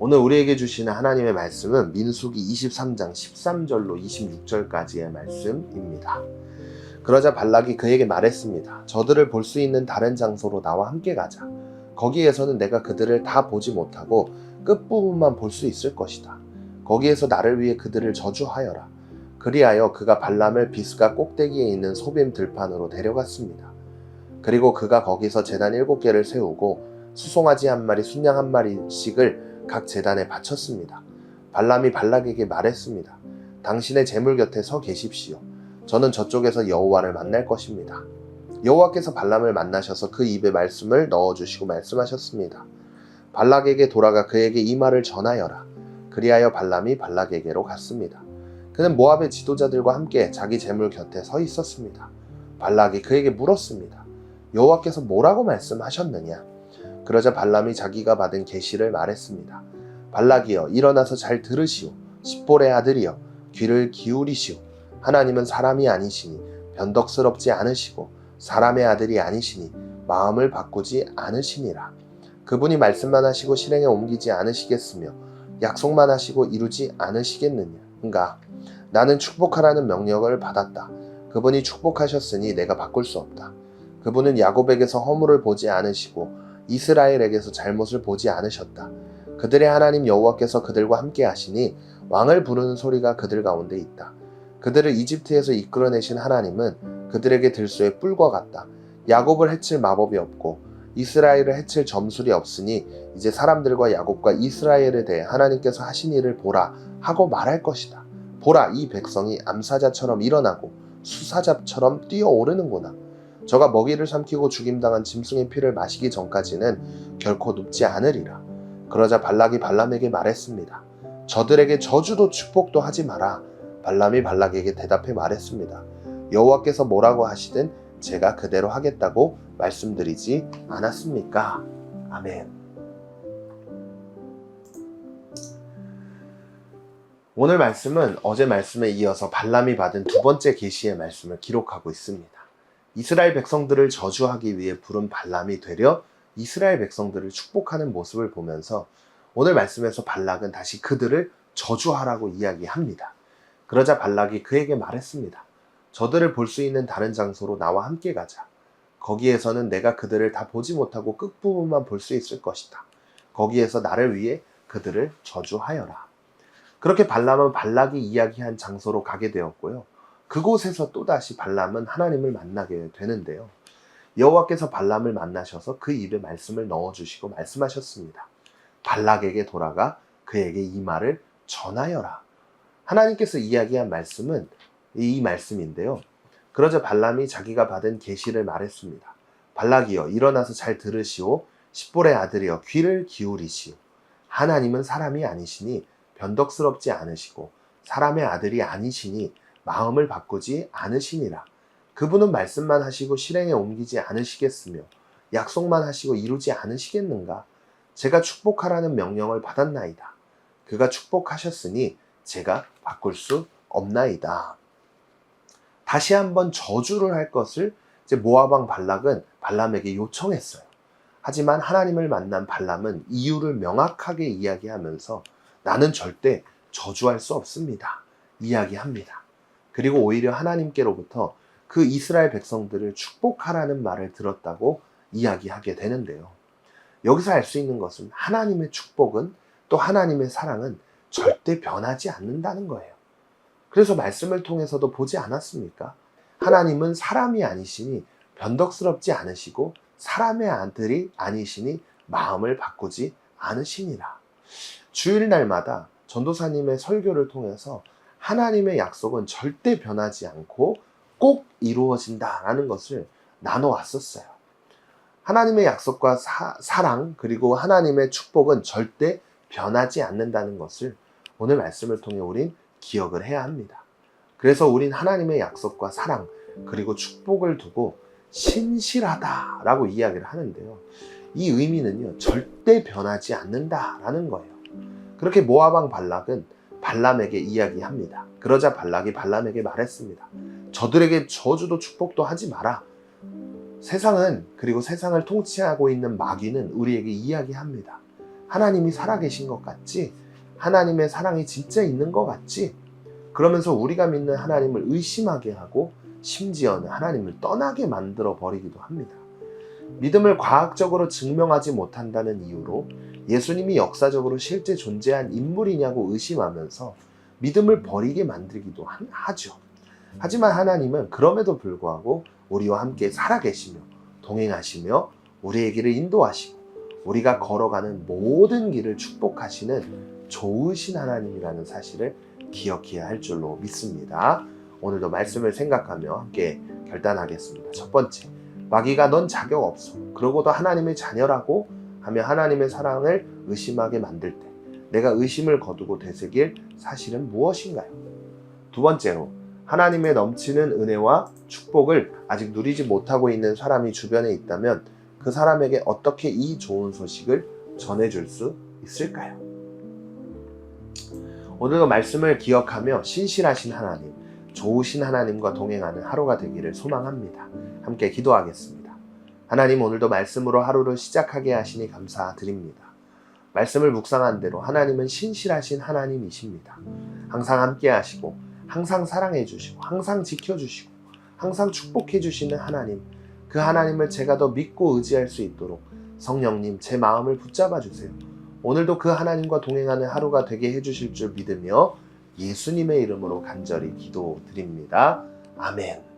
오늘 우리에게 주시는 하나님의 말씀은 민수기 23장 13절로 26절까지의 말씀입니다. 그러자 발락이 그에게 말했습니다. 저들을 볼 수 있는 다른 장소로 나와 함께 가자. 거기에서는 내가 그들을 다 보지 못하고 끝부분만 볼 수 있을 것이다. 거기에서 나를 위해 그들을 저주하여라. 그리하여 그가 발람을 비스가 꼭대기에 있는 소빔 들판으로 데려갔습니다. 그리고 그가 거기서 제단 7개를 세우고 수송아지 한 마리, 순양 한 마리씩을 각 제단에 바쳤습니다. 발람이 발락에게 말했습니다. 당신의 제물 곁에 서 계십시오. 저는 저쪽에서 여호와를 만날 것입니다. 여호와께서 발람을 만나셔서 그 입에 말씀을 넣어주시고 말씀하셨습니다. 발락에게 돌아가 그에게 이 말을 전하여라. 그리하여 발람이 발락에게로 갔습니다. 그는 모압의 지도자들과 함께 자기 제물 곁에 서 있었습니다. 발락이 그에게 물었습니다. 여호와께서 뭐라고 말씀하셨느냐? 그러자 발람이 자기가 받은 계시를 말했습니다. 발락이여, 일어나서 잘 들으시오. 십볼의 아들이여, 귀를 기울이시오. 하나님은 사람이 아니시니 변덕스럽지 않으시고 사람의 아들이 아니시니 마음을 바꾸지 않으시니라. 그분이 말씀만 하시고 실행에 옮기지 않으시겠으며 약속만 하시고 이루지 않으시겠느냐. 나는 축복하라는 명령을 받았다. 그분이 축복하셨으니 내가 바꿀 수 없다. 그분은 야곱에게서 허물을 보지 않으시고 이스라엘에게서 잘못을 보지 않으셨다. 그들의 하나님 여호와께서 그들과 함께 하시니 왕을 부르는 소리가 그들 가운데 있다. 그들을 이집트에서 이끌어내신 하나님은 그들에게 들소의 뿔과 같다. 야곱을 해칠 마법이 없고 이스라엘을 해칠 점술이 없으니 이제 사람들과 야곱과 이스라엘에 대해 하나님께서 하신 일을 보라 하고 말할 것이다. 보라, 이 백성이 암사자처럼 일어나고 수사잡처럼 뛰어오르는구나. 저가 먹이를 삼키고 죽임당한 짐승의 피를 마시기 전까지는 결코 눕지 않으리라. 그러자 발락이 발람에게 말했습니다. 저들에게 저주도 축복도 하지 마라. 발람이 발락에게 대답해 말했습니다. 여호와께서 뭐라고 하시든 제가 그대로 하겠다고 말씀드리지 않았습니까? 아멘. 오늘 말씀은 어제 말씀에 이어서 발람이 받은 두 번째 계시의 말씀을 기록하고 있습니다. 이스라엘 백성들을 저주하기 위해 부른 발람이 되려 이스라엘 백성들을 축복하는 모습을 보면서 오늘 말씀에서 발락은 다시 그들을 저주하라고 이야기합니다. 그러자 발락이 그에게 말했습니다. 저들을 볼 수 있는 다른 장소로 나와 함께 가자. 거기에서는 내가 그들을 다 보지 못하고 끝부분만 볼 수 있을 것이다. 거기에서 나를 위해 그들을 저주하여라. 그렇게 발람은 발락이 이야기한 장소로 가게 되었고요. 그곳에서 또다시 발람은 하나님을 만나게 되는데요. 여호와께서 발람을 만나셔서 그 입에 말씀을 넣어주시고 말씀하셨습니다. 발락에게 돌아가 그에게 이 말을 전하여라. 하나님께서 이야기한 말씀은 이 말씀인데요. 그러자 발람이 자기가 받은 계시를 말했습니다. 발락이여, 일어나서 잘 들으시오. 십볼의 아들이여, 귀를 기울이시오. 하나님은 사람이 아니시니 변덕스럽지 않으시고 사람의 아들이 아니시니 마음을 바꾸지 않으시니라. 그분은 말씀만 하시고 실행에 옮기지 않으시겠으며 약속만 하시고 이루지 않으시겠는가? 제가 축복하라는 명령을 받았나이다. 그가 축복하셨으니 제가 바꿀 수 없나이다. 다시 한번 저주를 할 것을 이제 모압 왕 발락은 발람에게 요청했어요. 하지만 하나님을 만난 발람은 이유를 명확하게 이야기하면서 나는 절대 저주할 수 없습니다. 이야기합니다. 그리고 오히려 하나님께로부터 그 이스라엘 백성들을 축복하라는 말을 들었다고 이야기하게 되는데요. 여기서 알 수 있는 것은 하나님의 축복은 또 하나님의 사랑은 절대 변하지 않는다는 거예요. 그래서 말씀을 통해서도 보지 않았습니까? 하나님은 사람이 아니시니 변덕스럽지 않으시고 사람의 아들이 아니시니 마음을 바꾸지 않으시니라. 주일날마다 전도사님의 설교를 통해서 하나님의 약속은 절대 변하지 않고 꼭 이루어진다라는 것을 나눠왔었어요. 하나님의 약속과 사랑 그리고 하나님의 축복은 절대 변하지 않는다는 것을 오늘 말씀을 통해 우린 기억을 해야 합니다. 그래서 우린 하나님의 약속과 사랑 그리고 축복을 두고 신실하다라고 이야기를 하는데요. 이 의미는요, 절대 변하지 않는다라는 거예요. 그렇게 모압 왕 발락은 발람에게 이야기합니다. 그러자 발락이 발람에게 말했습니다. 저들에게 저주도 축복도 하지 마라. 세상은, 그리고 세상을 통치하고 있는 마귀는 우리에게 이야기합니다. 하나님이 살아계신 것 같지? 하나님의 사랑이 진짜 있는 것 같지? 그러면서 우리가 믿는 하나님을 의심하게 하고 심지어는 하나님을 떠나게 만들어 버리기도 합니다. 믿음을 과학적으로 증명하지 못한다는 이유로 예수님이 역사적으로 실제 존재한 인물이냐고 의심하면서 믿음을 버리게 만들기도 하죠. 하지만 하나님은 그럼에도 불구하고 우리와 함께 살아계시며 동행하시며 우리의 길을 인도하시고 우리가 걸어가는 모든 길을 축복하시는 좋으신 하나님이라는 사실을 기억해야 할 줄로 믿습니다. 오늘도 말씀을 생각하며 함께 결단하겠습니다. 첫 번째, 마귀가 넌 자격 없어. 그러고도 하나님의 자녀라고 하며 하나님의 사랑을 의심하게 만들 때 내가 의심을 거두고 되새길 사실은 무엇인가요? 두 번째로, 하나님의 넘치는 은혜와 축복을 아직 누리지 못하고 있는 사람이 주변에 있다면 그 사람에게 어떻게 이 좋은 소식을 전해줄 수 있을까요? 오늘도 말씀을 기억하며 신실하신 하나님, 좋으신 하나님과 동행하는 하루가 되기를 소망합니다. 함께 기도하겠습니다. 하나님, 오늘도 말씀으로 하루를 시작하게 하시니 감사드립니다. 말씀을 묵상한 대로 하나님은 신실하신 하나님이십니다. 항상 함께 하시고 항상 사랑해 주시고 항상 지켜주시고 항상 축복해 주시는 하나님, 그 하나님을 제가 더 믿고 의지할 수 있도록 성령님 제 마음을 붙잡아 주세요. 오늘도 그 하나님과 동행하는 하루가 되게 해주실 줄 믿으며 예수님의 이름으로 간절히 기도드립니다. 아멘.